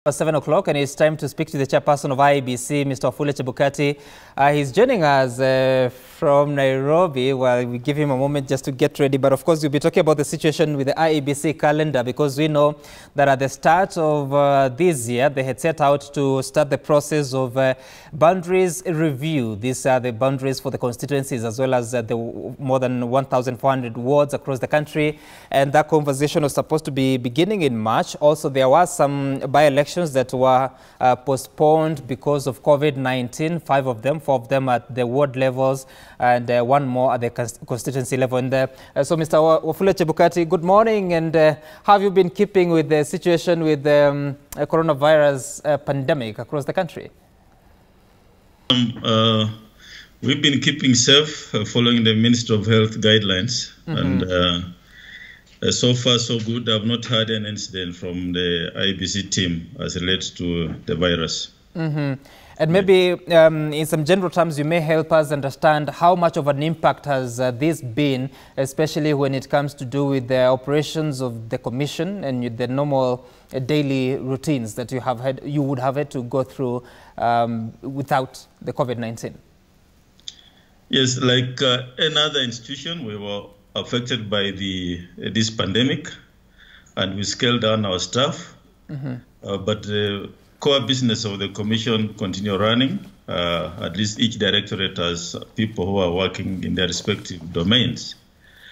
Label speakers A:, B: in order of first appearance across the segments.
A: 7 o'clock, and it's time to speak to the chairperson of IEBC, Mr. Wafula Chebukati. He's joining us from Nairobi. Well, we give him a moment just to get ready. But of course, we'll be talking about the situation with the IEBC calendar, because we know that at the start of this year, they had set out to start the process of boundaries review. These are the boundaries for the constituencies, as well as the more than 1,400 wards across the country. And that conversation was supposed to be beginning in March. Also, there were some by-elections that were postponed because of COVID-19, 5 of them, 4 of them at the ward levels, and 1 more at the constituency level. And so, Mr. Wafula Chebukati, good morning, and how have you been keeping with the situation with the coronavirus pandemic across the country?
B: We've been keeping safe, following the Ministry of Health guidelines, and so far, so good. I've not had an incident from the IEBC team as relates to the virus.
A: And maybe in some general terms, you may help us understand how much of an impact has this been, especially when it comes to do with the operations of the Commission and the normal daily routines that you would have had to go through without the COVID-19.
B: Yes, like another institution, we were affected by this pandemic, and we scaled down our staff. But the core business of the Commission continue running. At least each directorate has people who are working in their respective domains.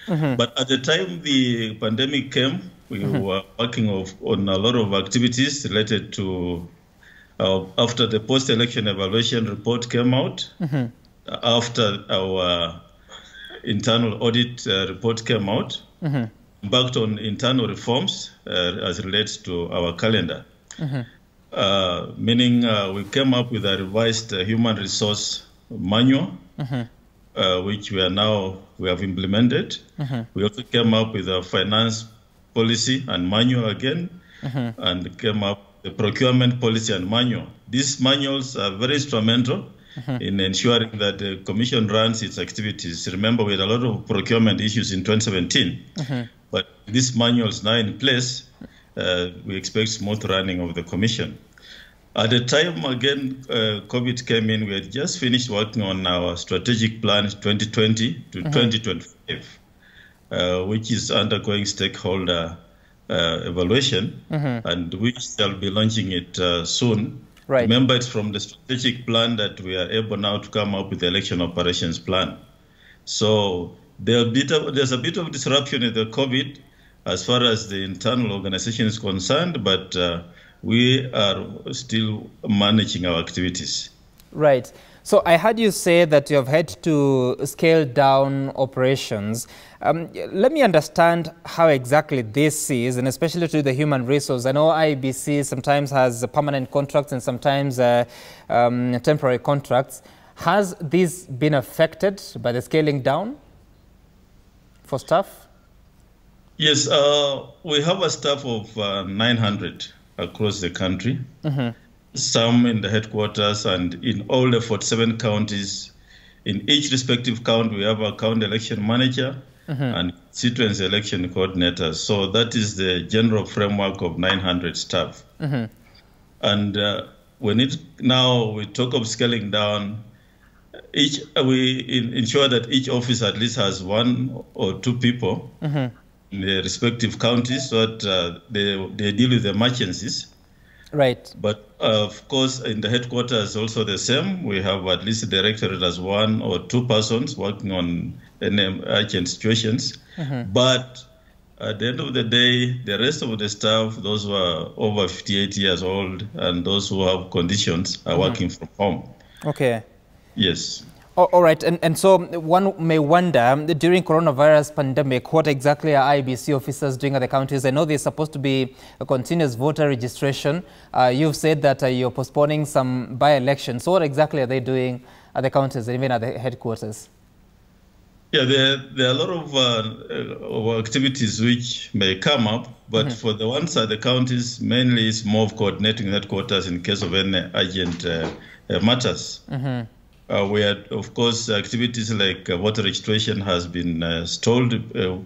B: But at the time the pandemic came, we were working on a lot of activities related to, after the post-election evaluation report came out, after our internal audit report came out, embarked on internal reforms as relates to our calendar. Meaning we came up with a revised human resource manual, which we have implemented. We also came up with a finance policy and manual again, and came up with the procurement policy and manual. These manuals are very instrumental in ensuring that the Commission runs its activities. Remember, we had a lot of procurement issues in 2017, but this manual is now in place. We expect smooth running of the Commission. At the time, again, COVID came in. We had just finished working on our strategic plan 2020 to 2025, which is undergoing stakeholder evaluation, and we shall be launching it soon. Right. Remember, it's from the strategic plan that we are able now to come up with the election operations plan. So there's a bit of disruption in the COVID as far as the internal organization is concerned, but we are still managing our activities. Right.
A: So I heard you say that you have had to scale down operations. Let me understand how exactly this is, and especially to the human resource. I know IEBC sometimes has permanent contracts and sometimes temporary contracts. Has this been affected by the scaling down for staff?
B: Yes, we have a staff of 900 across the country. Some in the headquarters and in all the 47 counties. In each respective county, we have a county election manager and constituency election coordinator. So that is the general framework of 900 staff. And now we talk of scaling down, we ensure that each office at least has 1 or 2 people in the respective counties, so that they deal with emergencies.
A: Right.
B: But of course, in the headquarters also the same. We have at least the directorate as 1 or 2 persons working on any urgent situations. But at the end of the day, the rest of the staff, those who are over 58 years old and those who have conditions, are working from home.
A: Okay.
B: Yes.
A: All right, and so one may wonder, during coronavirus pandemic, what exactly are IEBC officers doing at the counties? I know there's supposed to be a continuous voter registration. You've said that you're postponing some by-elections. So what exactly are they doing at the counties and even at the headquarters?
B: Yeah, there are a lot of activities which may come up, but for the ones at the counties, mainly it's more of coordinating headquarters in case of any urgent matters. We had, of course, activities like voter registration has been stalled.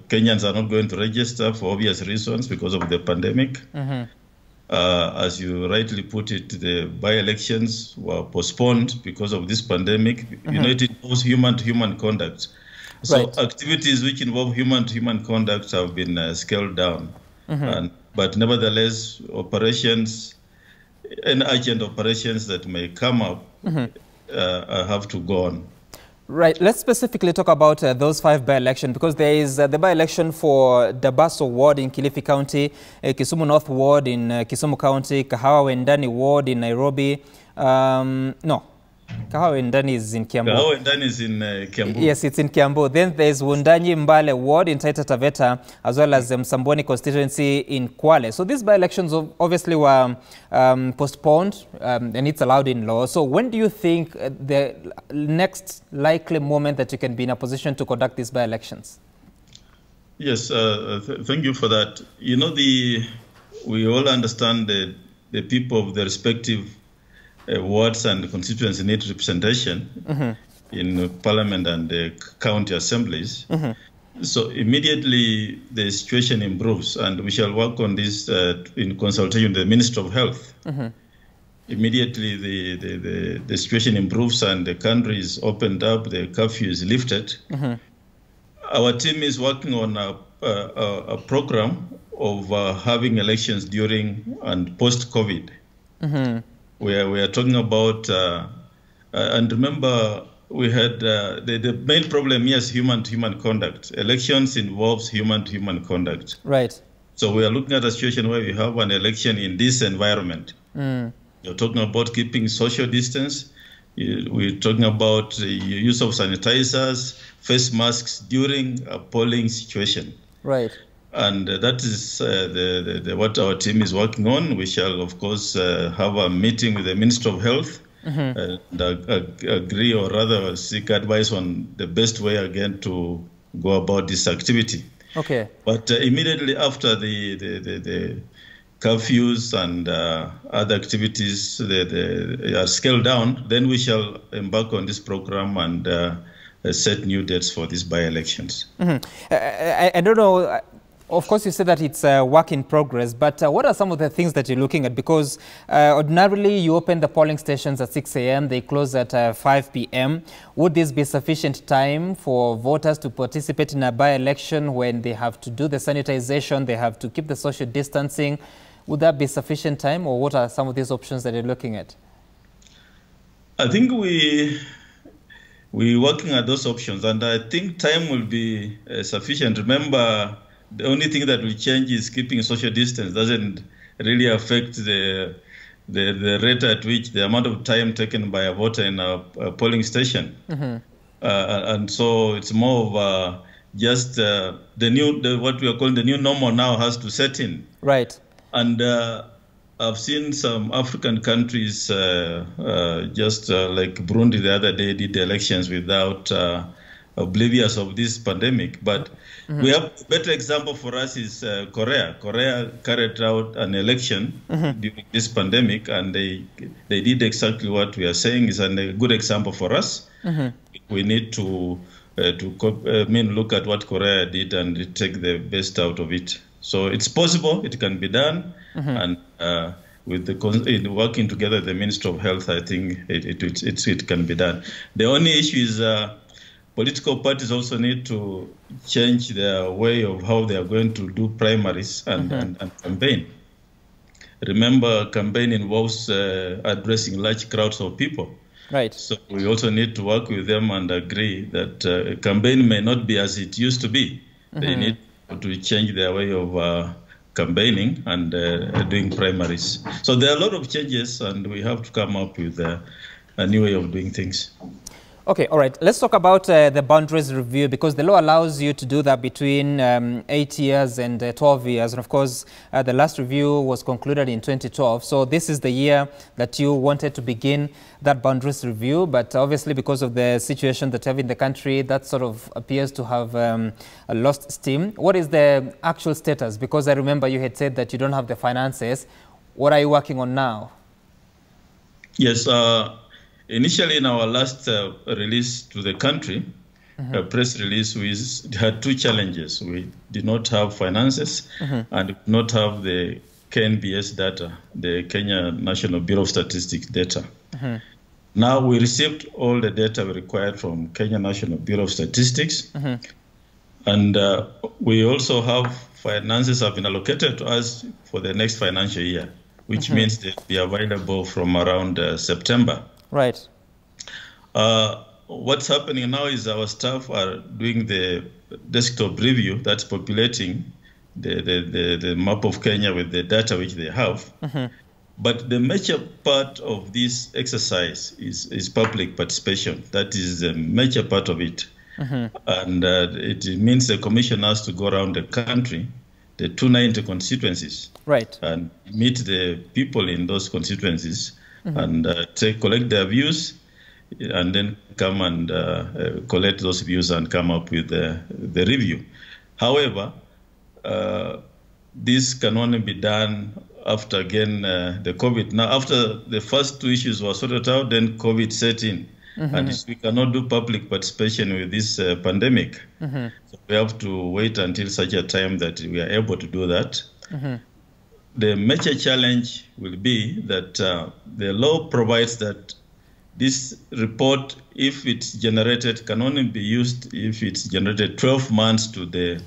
B: Kenyans are not going to register for obvious reasons because of the pandemic. As you rightly put it, the by-elections were postponed because of this pandemic. You know, it involves human-to-human conduct. So activities which involve human-to-human conduct have been scaled down. But nevertheless, operations and urgent operations that may come up have to go on.
A: Right. Let's specifically talk about those 5 by-elections, because there is the by-election for Dabaso Ward in Kilifi County, Kisumu North Ward in Kisumu County, Kahawa Wendani Ward in Nairobi. Kahawa Wendani is in Kiambu.
B: Kahawa Wendani is in Kiambu.
A: Yes, it's in Kiambu. Then there's Wundanyi Mbale Ward in Taita Taveta, as well as Msambweni constituency in Kwale. So these by-elections obviously were postponed, and it's allowed in law. So when do you think the next likely moment that you can be in a position to conduct these by-elections?
B: Yes, thank you for that. You know, we all understand that the people of the respective wards and constituencies need representation in parliament and the county assemblies. So immediately the situation improves, and we shall work on this in consultation with the Minister of Health. Immediately the situation improves and the country is opened up, the curfew is lifted. Our team is working on a program of having elections during and post-COVID. We are talking about, and remember, we had the main problem here is human-to-human conduct. Elections involves human-to-human conduct.
A: Right.
B: So we are looking at a situation where we have an election in this environment. You're talking about keeping social distance. We're talking about the use of sanitizers, face masks during a polling situation.
A: Right.
B: And that is what our team is working on. We shall, of course, have a meeting with the Minister of Health and agree, or rather seek advice on the best way again to go about this activity.
A: Okay.
B: But immediately after the curfews and other activities are scaled down, then we shall embark on this program and set new dates for these by-elections.
A: I don't know. Of course, you said that it's a work in progress, but what are some of the things that you're looking at? Because ordinarily you open the polling stations at 6 a.m., they close at 5 p.m. Would this be sufficient time for voters to participate in a by-election when they have to do the sanitization, they have to keep the social distancing? Would that be sufficient time, or what are some of these options that you're looking at?
B: I think we're working at those options, and I think time will be sufficient. Remember, the only thing that will change is keeping social distance. Doesn't really affect the rate at which the amount of time taken by a voter in a polling station. And so it's more of just what we are calling the new normal now has to set in. Right. And I've seen some African countries, just like Burundi the other day, did the elections without oblivious of this pandemic. But we have a better example for us is Korea. Korea carried out an election during this pandemic, and they did exactly what we are saying is a good example for us. We need to look at what Korea did and take the best out of it. So it's possible, it can be done, and with working together, the Minister of Health, I think it can be done. The only issue is political parties also need to change their way of how they are going to do primaries and campaign. Remember, campaign involves addressing large crowds of people. Right. So we also need to work with them and agree that campaign may not be as it used to be. They need to change their way of campaigning and doing primaries. So there are a lot of changes, and we have to come up with a new way of doing things.
A: Okay, all right. Let's talk about the boundaries review, because the law allows you to do that between 8 years and 12 years. And of course, the last review was concluded in 2012. So this is the year that you wanted to begin that boundaries review. But obviously, because of the situation that you have in the country, that sort of appears to have lost steam. What is the actual status? Because I remember you had said that you don't have the finances. What are you working on now?
B: Yes. Initially, in our last release to the country, press release, we had two challenges. We did not have finances and did not have the KNBS data, the Kenya National Bureau of Statistics data. Now we received all the data we required from Kenya National Bureau of Statistics. And we also have finances have been allocated to us for the next financial year, which means they'll be available from around September.
A: Right.
B: What's happening now is our staff are doing the desktop review that's populating the map of Kenya with the data which they have. But the major part of this exercise is public participation. That is the major part of it. And it means the commission has to go around the country, the 290 constituencies,
A: right,
B: and meet the people in those constituencies and collect their views, and then come and collect those views and come up with the review. However, this can only be done after, again, the COVID. Now, after the first two issues were sorted out, then COVID set in. And we cannot do public participation with this pandemic. So we have to wait until such a time that we are able to do that. The major challenge will be that the law provides that this report, if it's generated, can only be used if it's generated 12 months to the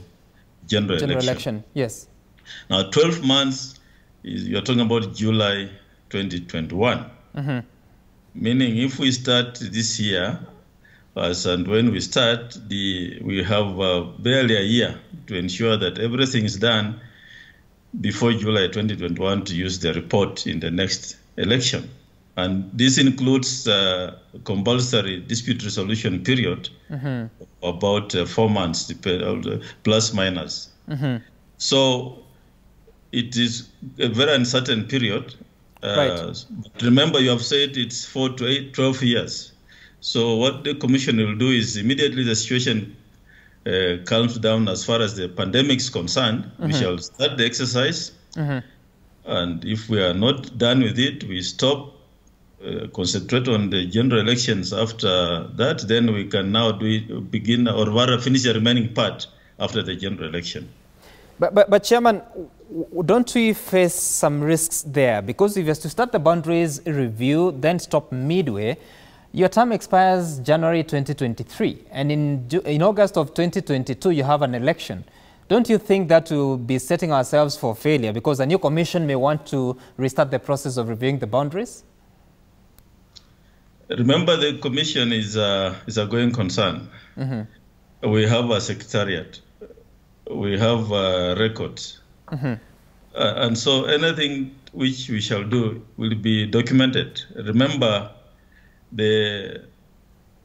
B: general election.
A: Yes.
B: Now, 12 months, you're talking about July 2021. Meaning, if we start this year, and when we start, we have barely a year to ensure that everything is done before July 2021 to use the report in the next election. And this includes compulsory dispute resolution period, about 4 months, plus minus. So it is a very uncertain period. But remember, you have said it's 4 to 12 years. So what the commission will do is immediately the situation calms down as far as the pandemic is concerned, we shall start the exercise. And if we are not done with it, we stop, concentrate on the general elections after that. Then we can now begin or rather finish the remaining part after the general election.
A: But Chairman, don't we face some risks there? Because if you have to start the boundaries review, then stop midway, your term expires January 2023. And in August of 2022, you have an election. Don't you think that will be setting ourselves for failure? Because a new commission may want to restart the process of reviewing the boundaries?
B: Remember, the commission is a going concern. We have a secretariat. We have records. And so anything which we shall do will be documented. Remember, the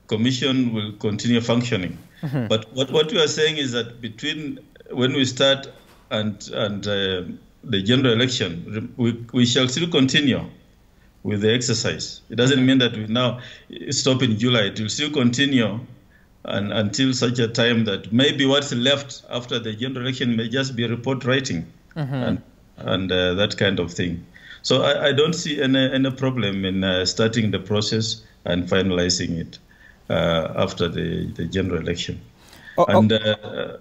B: commission will continue functioning. But what we are saying is that between when we start and the general election, we shall still continue with the exercise. It doesn't mean that we now stop in July. It will still continue until such a time that maybe what's left after the general election may just be report writing and that kind of thing. So I don't see any problem in starting the process and finalizing it after the general election.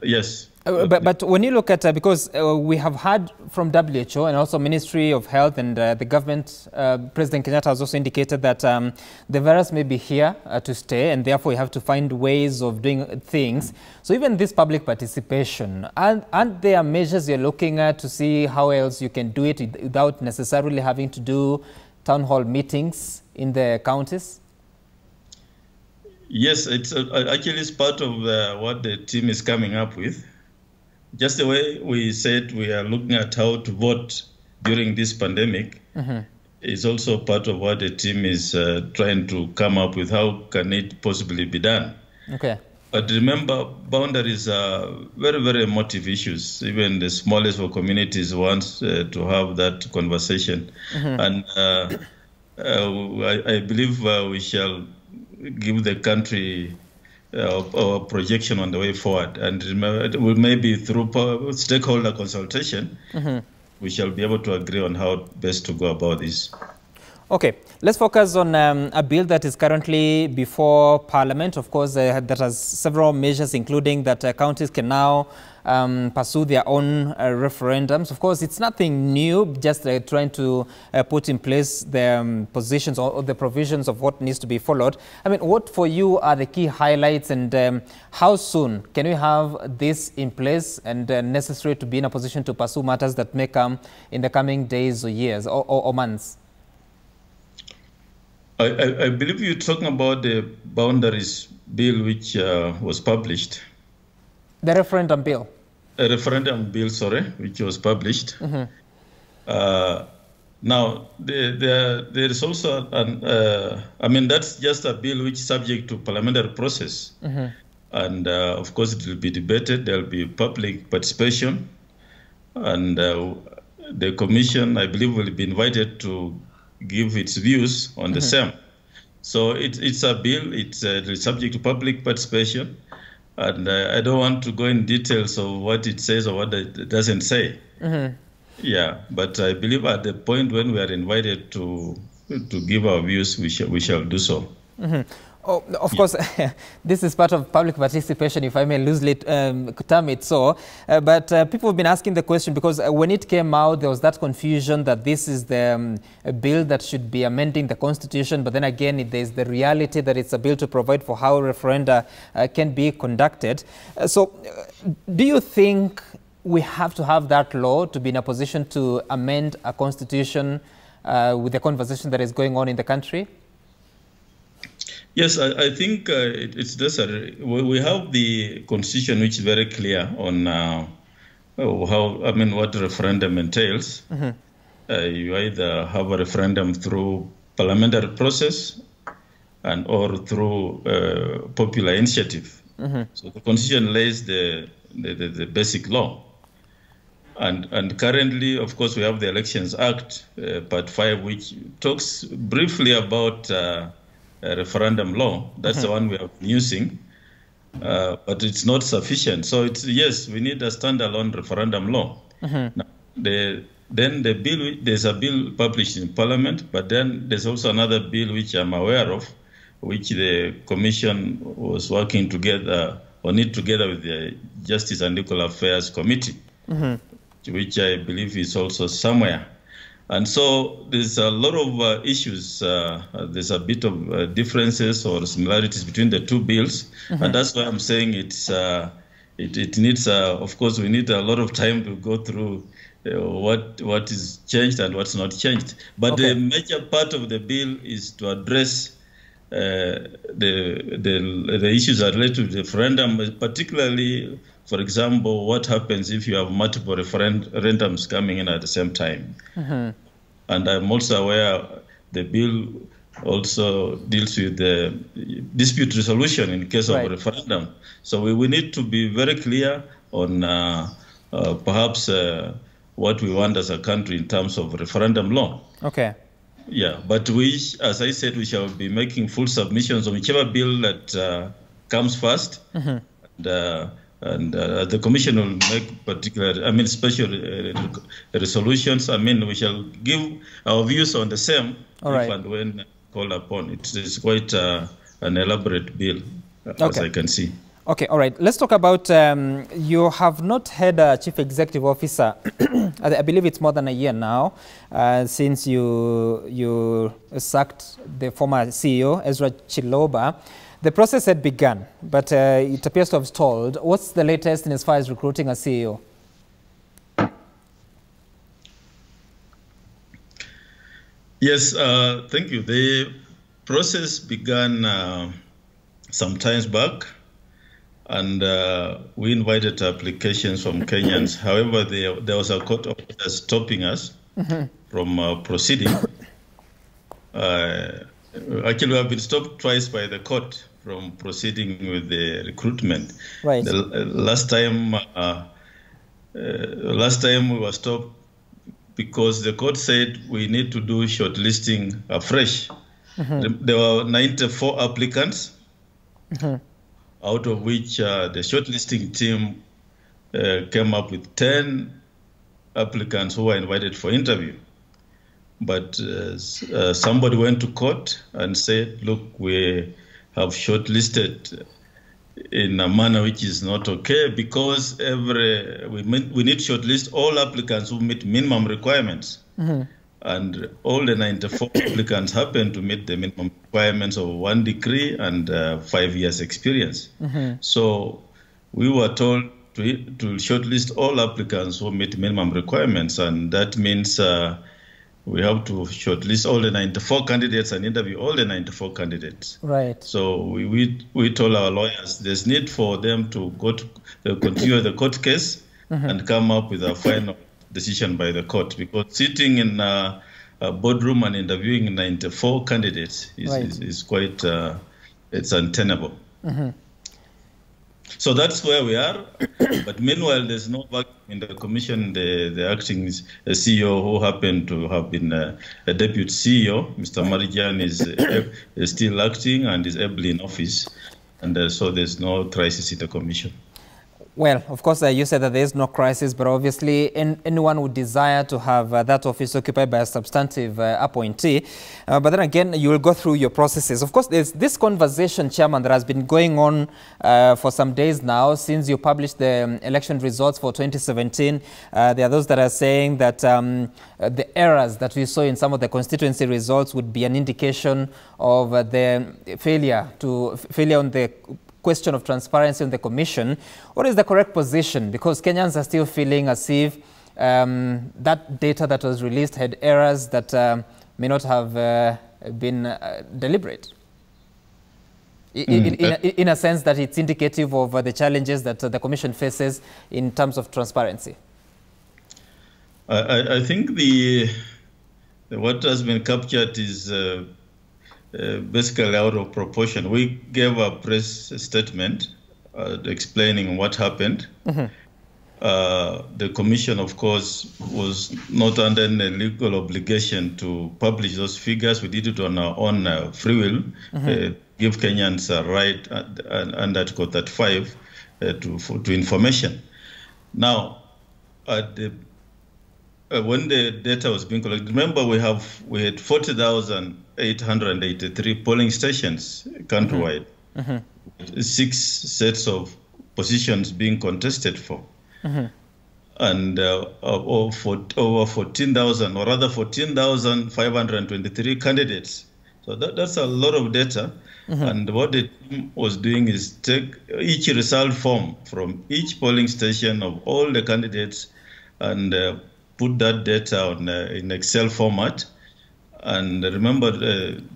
B: Yes.
A: But when you look at, because we have heard from WHO and also Ministry of Health and the government, President Kenyatta has also indicated that the virus may be here to stay, and therefore you have to find ways of doing things. So even this public participation, aren't there measures you're looking at to see how else you can do it without necessarily having to do town hall meetings in the counties?
B: Yes, it's actually it's part of what the team is coming up with. Just the way we said we are looking at how to vote during this pandemic is also part of what the team is trying to come up with. How can it possibly be done? Okay. But remember, boundaries are very, very emotive issues. Even the smallest of communities wants to have that conversation. And I believe we shall give the country our projection on the way forward, and maybe through stakeholder consultation, we shall be able to agree on how best to go about this.
A: Okay, let's focus on a bill that is currently before Parliament. Of course, that has several measures, including that counties can now pursue their own referendums. Of course, it's nothing new, just trying to put in place the positions or the provisions of what needs to be followed. I mean, what for you are the key highlights, and how soon can we have this in place and necessary to be in a position to pursue matters that may come in the coming days or years or months?
B: I believe you're talking about the boundaries bill which was published.
A: The referendum bill.
B: A referendum bill, sorry, which was published.
A: Mm-hmm.
B: Now, there is also I mean, that's just a bill which is subject to parliamentary process.
A: Mm-hmm.
B: And of course, it will be debated. There will be public participation. And the commission, I believe, will be invited to give its views on the same. So it's a bill, it's subject to public participation, and I don't want to go in details of what it says or what it doesn't say. Mm-hmm. Yeah, but I believe at the point when we are invited to give our views, we shall do so.
A: Mm-hmm. Oh, of course, this is part of public participation, if I may loosely term it so. But people have been asking the question because when it came out, there was that confusion that this is the bill that should be amending the constitution. But then again, there's the reality that it's a bill to provide for how referenda can be conducted. So do you think we have to have that law to be in a position to amend a constitution with the conversation that is going on in the country?
B: Yes, I think it's necessary. We have the constitution which is very clear on what referendum entails. Mm-hmm. You either have a referendum through parliamentary process or through popular initiative. Mm-hmm. So the constitution lays the basic law. And currently, of course, we have the Elections Act, Part 5, which talks briefly about a referendum law. That's the one we have been using, but it's not sufficient. So yes, we need a standalone referendum law. Now, then the bill, there's a bill published in Parliament, but then there's also another bill which I'm aware of, which the Commission was working together on it together with the Justice and Equal Affairs Committee, which I believe is also somewhere. And so there's a lot of issues. There's a bit of differences or similarities between the two bills. And that's why I'm saying it needs, of course, we need a lot of time to go through what is changed and what's not changed. But the major part of the bill is to address the issues that relate to the referendum, particularly, for example, what happens if you have multiple referendums coming in at the same time. And I'm also aware the bill also deals with the dispute resolution in case of a referendum. So we need to be very clear on perhaps what we want as a country in terms of referendum law. Okay. Yeah, but we, as I said, we shall be making full submissions on whichever bill that comes first. And the Commission will make special resolutions. We shall give our views on the same if and when called upon. It is quite an elaborate bill, as I can see.
A: Okay, all right. Let's talk about, you have not had a chief executive officer. I believe it's more than a year now since you sacked the former CEO, Ezra Chiloba. The process had begun, but it appears to have stalled. What's the latest in as far as recruiting a CEO?
B: Yes, thank you. The process began some time back, and we invited applications from Kenyans. However, there was a court order stopping us from proceeding. Actually, we have been stopped twice by the court from proceeding with the recruitment. Right. Last time we were stopped because the court said we need to do shortlisting afresh. There were 94 applicants, out of which the shortlisting team came up with 10 applicants who were invited for interview. but somebody went to court and said, look, we have shortlisted in a manner which is not okay, because we need to shortlist all applicants who meet minimum requirements. And all the 94 applicants happen to meet the minimum requirements of 1 degree and 5 years experience. So we were told to shortlist all applicants who meet minimum requirements, and that means we have to shortlist all the 94 candidates and interview all the 94 candidates.
A: Right.
B: So we told our lawyers there's need for them to continue the court case and come up with a final decision by the court, because sitting in a boardroom and interviewing 94 candidates is quite it's untenable. So that's where we are. But meanwhile, there's no vacuum in the commission. The acting CEO, who happened to have been a deputy CEO, Mr. Marijan, is still acting and is ably in office. And so there's no crisis in the commission.
A: Well, of course, you said that there is no crisis, but obviously anyone would desire to have that office occupied by a substantive appointee. But then again, you will go through your processes. Of course, there's this conversation, Chairman, that has been going on for some days now since you published the election results for 2017. There are those that are saying that the errors that we saw in some of the constituency results would be an indication of the failure on the question of transparency on the commission. What is the correct position? Because Kenyans are still feeling as if that data that was released had errors that may not have been deliberate. In a sense that it's indicative of the challenges that the commission faces in terms of transparency.
B: I think what has been captured is basically out of proportion. We gave a press statement explaining what happened. The commission, of course, was not under any legal obligation to publish those figures. We did it on our own free will, give Kenyans a right under Article 35 to information. Now, when the data was being collected, remember we had 40,883 polling stations countrywide, 6 sets of positions being contested for, and over 14,000, or rather 14,523 candidates. So that's a lot of data. And what the team was doing is take each result form from each polling station of all the candidates and put that data in Excel format, and remember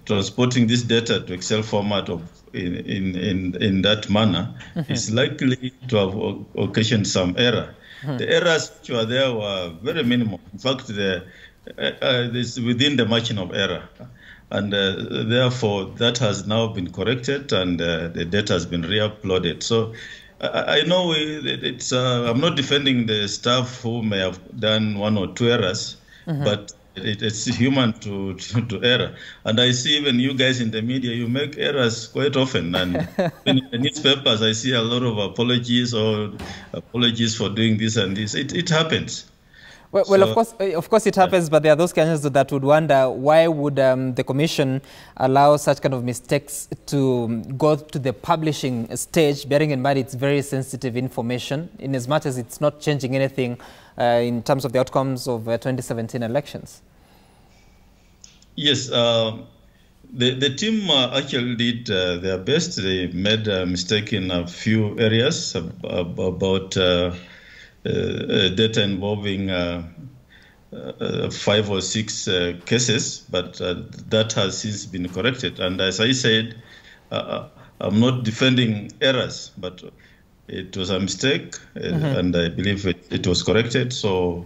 B: transporting this data to Excel format in that manner is likely to have occasioned some error. The errors which were there were very minimal. In fact, it's within the margin of error, and therefore that has now been corrected, and the data has been re-uploaded. So I know I'm not defending the staff who may have done 1 or 2 errors, but it's human to error. And I see even you guys in the media, you make errors quite often. And in the newspapers, I see a lot of apologies for doing this and this. It happens.
A: Well, of course it happens, but there are those Kenyans that would wonder why would the commission allow such kind of mistakes to go to the publishing stage, bearing in mind it's very sensitive information, in as much as it's not changing anything in terms of the outcomes of 2017 elections.
B: Yes, the team actually did their best. They made a mistake in a few areas about data involving 5 or 6 cases, but that has since been corrected. And as I said, I'm not defending errors, but it was a mistake, and I believe it was corrected. So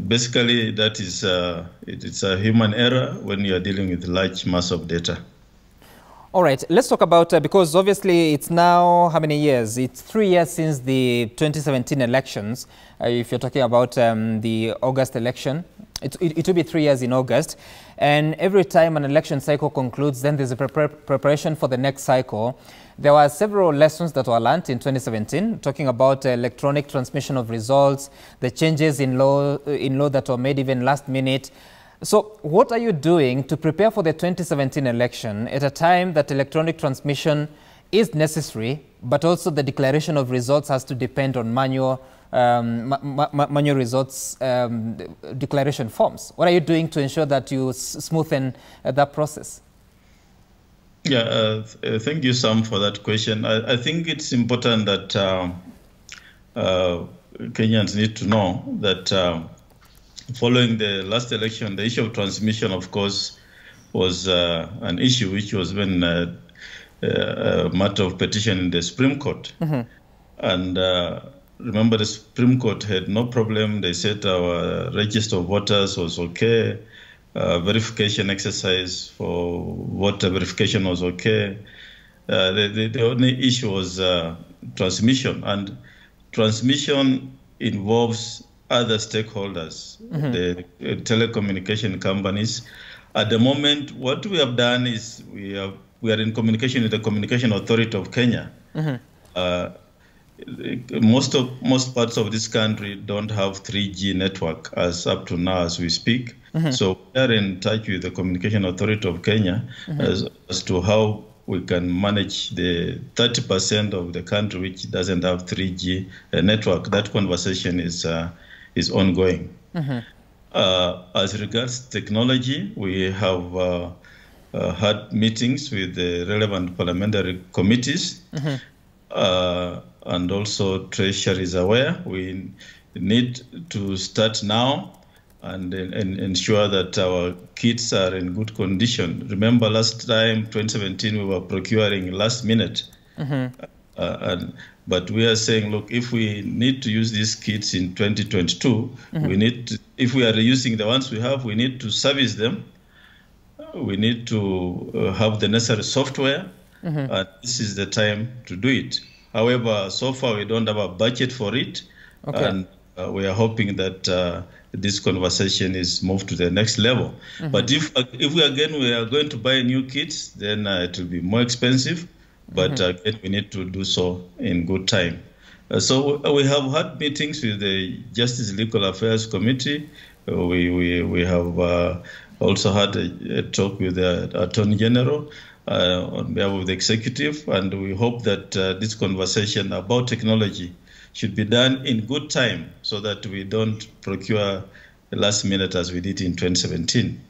B: basically, that is it's a human error when you are dealing with large mass of data.
A: All right, let's talk about, because obviously it's now how many years? It's 3 years since the 2017 elections. If you're talking about the August election, it will be 3 years in August. And every time an election cycle concludes, then there's a preparation for the next cycle. There were several lessons that were learned in 2017, talking about electronic transmission of results, the changes in law that were made even last minute. So what are you doing to prepare for the 2017 election at a time that electronic transmission is necessary, but also the declaration of results has to depend on manual results declaration forms? What are you doing to ensure that you smoothen that process?
B: Yeah, thank you, Sam, for that question. I think it's important that Kenyans need to know that following the last election, the issue of transmission, of course, was an issue which was when a matter of petition in the Supreme Court. Mm-hmm. And remember, the Supreme Court had no problem. They said our register of voters was okay. Verification exercise for voter verification was okay. The only issue was transmission, and transmission involves other stakeholders, mm-hmm. the telecommunication companies. At the moment, what we have done is we are in communication with the Communication Authority of Kenya. Mm-hmm. Most parts of this country don't have 3G network as up to now as we speak. Mm-hmm. So we are in touch with the Communication Authority of Kenya, mm-hmm. as to how we can manage the 30% of the country which doesn't have 3G network. That conversation is ongoing. Mm-hmm. As regards technology, we have had meetings with the relevant parliamentary committees. Mm-hmm. And also Treasury is aware. We need to start now and ensure that our kits are in good condition. Remember last time, 2017, we were procuring last minute. Mm-hmm. But we are saying, look, if we need to use these kits in 2022, mm-hmm. we need to, if we are using the ones we have, we need to service them. We need to have the necessary software. Mm-hmm. And this is the time to do it. However, so far we don't have a budget for it, okay. And we are hoping that this conversation is moved to the next level. Mm-hmm. But if we are going to buy new kits, then it will be more expensive. But mm-hmm. Again, we need to do so in good time. So we have had meetings with the Justice Legal Affairs Committee. We have also had a talk with the Attorney General. On behalf of the executive, and we hope that this conversation about technology should be done in good time so that we don't procure last minute as we did in 2017.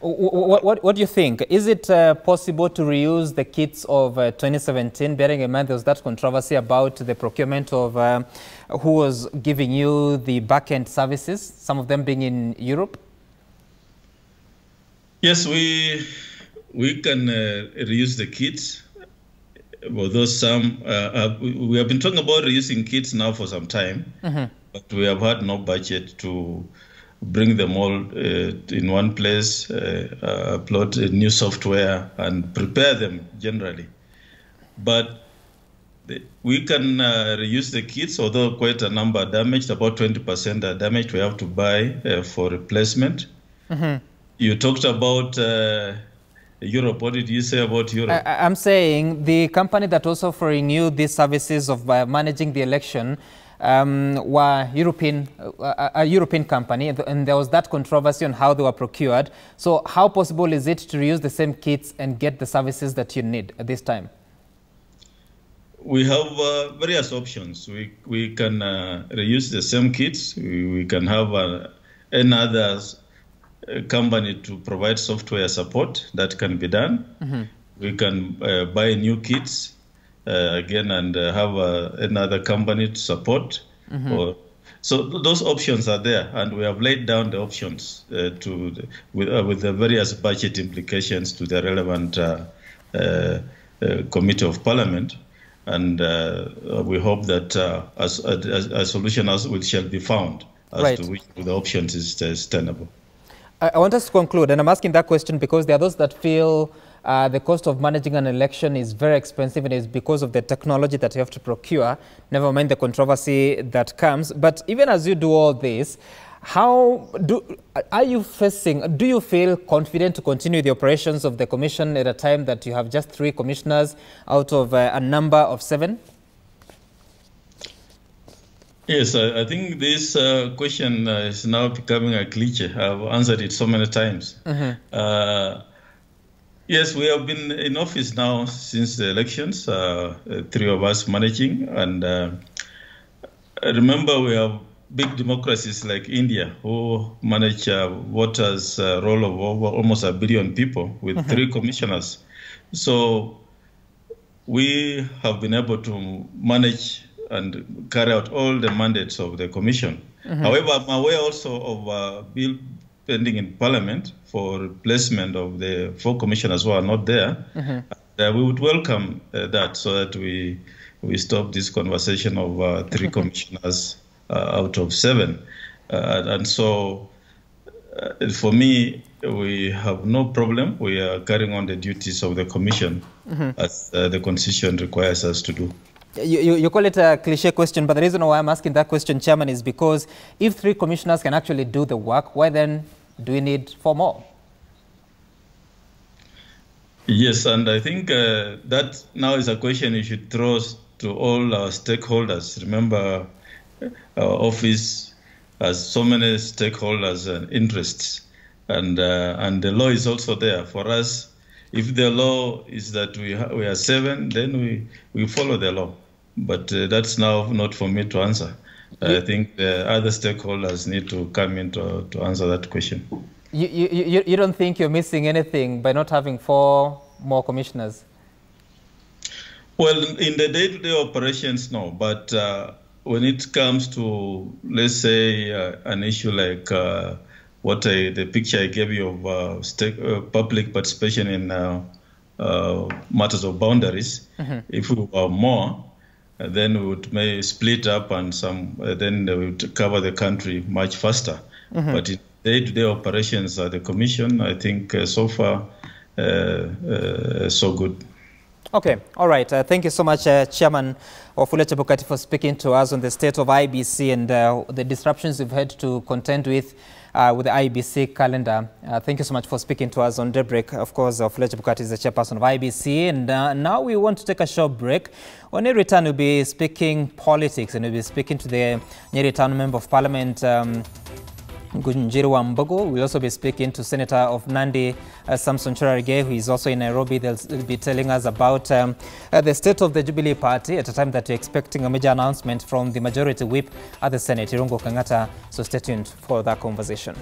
A: What do you think? Is it possible to reuse the kits of 2017, bearing in mind there was that controversy about the procurement of who was giving you the back-end services, some of them being in Europe?
B: Yes, we can reuse the kits, although some, we have been talking about reusing kits now for some time, mm-hmm. but we have had no budget to bring them all in one place, upload new software and prepare them generally. But we can reuse the kits, although quite a number are damaged, about 20% are damaged. We have to buy for replacement. Mm-hmm. You talked about Europe. What did you say about Europe?
A: I'm saying the company that also offering you these services of managing the election were a European company, and there was that controversy on how they were procured. So how possible is it to reuse the same kits and get the services that you need at this time?
B: We have various options. We can reuse the same kits. We can have another company to provide software support. That can be done. Mm-hmm. We can buy new kits again and have another company to support. Mm-hmm. So those options are there, and we have laid down the options with the various budget implications to the relevant committee of parliament, and we hope that a solution shall be found as to which of the options is tenable.
A: I want us to conclude, and I'm asking that question because there are those that feel the cost of managing an election is very expensive, and it's because of the technology that you have to procure, never mind the controversy that comes. But even as you do all this, do you feel confident to continue the operations of the commission at a time that you have just 3 commissioners out of a number of 7?
B: Yes, I think this question is now becoming a cliche. I've answered it so many times. Yes, we have been in office now since the elections, three of us managing. And remember, we have big democracies like India who manage voters' roll of over almost 1 billion people with 3 commissioners. So we have been able to manage and carry out all the mandates of the commission. However, I'm aware also of a bill pending in Parliament for replacement of the 4 commissioners who are not there. We would welcome that so that we stop this conversation of 3 commissioners out of 7. And so for me, we have no problem. We are carrying on the duties of the commission as the constitution requires us to do.
A: You call it a cliche question, but the reason why I'm asking that question, Chairman, is because if 3 commissioners can actually do the work, why then do we need 4 more?
B: Yes, and I think that now is a question you should throw to all our stakeholders. Remember, our office has so many stakeholders and interests, and the law is also there for us. If the law is that we are 7, then we follow the law. But that's now not for me to answer. I think the other stakeholders need to come in to answer that question.
A: You don't think you're missing anything by not having 4 more commissioners?
B: Well, in the day-to-day operations, no. But when it comes to, let's say, an issue like the picture I gave you of public participation in matters of boundaries, if we were more, then we would may split up and then we would cover the country much faster. But in day-to-day operations, the commission, I think so far, so good.
A: Okay, all right. Thank you so much, Chairman Wafula Chebukati, for speaking to us on the state of IEBC and the disruptions we've had to contend with the IEBC calendar. Thank you so much for speaking to us on Daybreak. Of course, Wafula Chebukati is the chairperson of IEBC, and now we want to take a short break. When we return, we'll be speaking politics, and we'll be speaking to the Nyeri Town Member of Parliament, Ngunjiru Wambogo. We'll also be speaking to Senator of Nandi, Samson Cherargei, who is also in Nairobi. They'll be telling us about the state of the Jubilee Party at a time that we're expecting a major announcement from the majority whip at the Senate, Irungu Kangata. So stay tuned for that conversation.